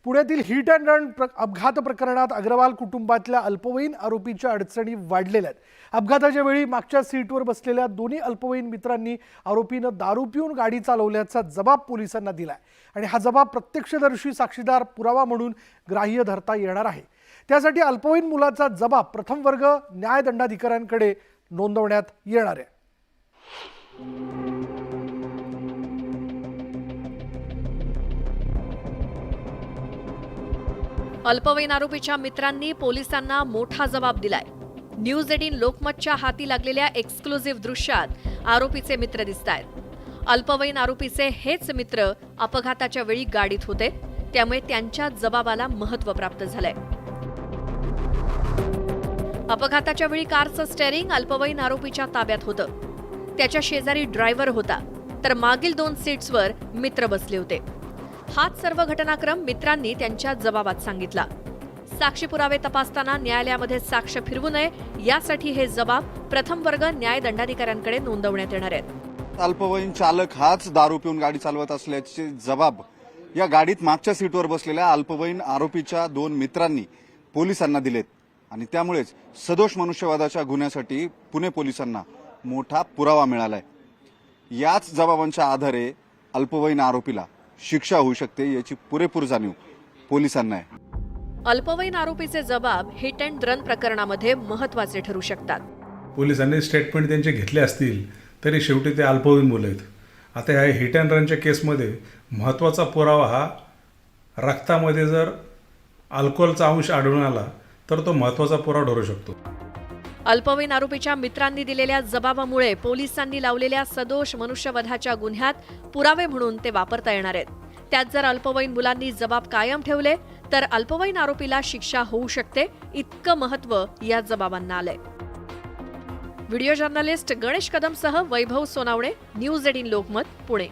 पुण्यातील hit and run अपघात प्रकरणात अग्रवाल कुटुंबातल्या अल्पवयीन आरोपीच्या अडचणी वाढलेल्या आहेत। अपघाताच्या वेळी मागच्या सीटवर बसलेल्या दोन्ही अल्पवयीन मित्रांनी आरोपीनं दारू पिऊन गाडी चालवल्याचा जबाब पोलिसांना दिलाय आणि हा जबाब प्रत्यक्षदर्शी साक्षीदार पुरावा म्हणून ग्राह्य धरता येणार आहे। त्यासाठी अल्पवयीन मुलाचा जबाब प्रथम वर्ग न्यायदंडाधिकाऱ्यांकडे नोंदवण्यात येणार आहे। अल्पवयीन आरोपीच्या मित्रांनी पोलिसांना मोठा जबाब दिलाय। न्यूज 18 लोकमतच्या हाती लागलेल्या एक्सक्लुझिव्ह दृश्यात आरोपीचे मित्र दिसतायत। अल्पवयीन आरोपीचे हेच मित्र अपघाताच्या वेळी गाडीत होते, त्यामुळे त्यांच्या जबाबाला महत्त्व प्राप्त झालंय। अपघाताच्या वेळी कारचं स्टेअरिंग अल्पवयीन आरोपीच्या ताब्यात होतं। त्याच्या शेजारी ड्रायव्हर होता, तर मागील 2 सीट्सवर मित्र बसले होते। हाच सर्व घटनाक्रम मित्रांनी त्यांच्या जबाबात सांगितला। साक्षी पुरावे तपासताना न्यायालयामध्ये साक्ष फिरवू नये यासाठी हे जबाब प्रथम वर्ग न्यायदंडाधिकाऱ्यांकडे नोंदवण्यात येणार आहेत। अल्पवयीन चालक हाच दारू पिऊन गाडी चालवत असल्याचे जबाब या गाडीत मागच्या सीटवर बसलेल्या अल्पवयीन आरोपीच्या 2 मित्रांनी पोलिसांना दिलेत आणि त्यामुळेच सदोष मनुष्यवधाच्या गुन्ह्यासाठी पुणे पोलिसांना मोठा पुरावा मिळालाय। याच जबाबांच्या आधारे अल्पवयीन आरोपीला शिक्षा होऊ शकते याची पुरेपूर जाणीव पोलिसांना आहे। अल्पवयीन आरोपीचे जबाब हिट अँड रन प्रकरणामध्ये महत्त्वाचे ठरू शकतात। पोलिसांनी स्टेटमेंट त्यांचे घेतले असतील तरी शेवटी ते अल्पवयीन मुलं आहेत। आता या हिट अँड रनच्या केसमध्ये महत्त्वाचा पुरावा हा रक्तामध्ये जर अल्कोहोलचा अंश आढळून आला तर तो महत्त्वाचा पुरावा ठरू शकतो। अल्पवयीन आरोपीच्या मित्रांनी दिलेल्या जबाबामुळे पोलिसांनी लावलेल्या सदोष मनुष्यवधाच्या गुन्ह्यात पुरावे म्हणून ते वापरता येणार आहेत। त्यात जर अल्पवयीन मुलांनी जबाब कायम ठेवले तर अल्पवयीन आरोपीला शिक्षा होऊ शकते, इतकं महत्त्व या जबाबांना आलंय। व्हिडिओ जर्नलिस्ट गणेश कदमसह वैभव सोनावणे, न्यूज 18 लोकमत, पुणे।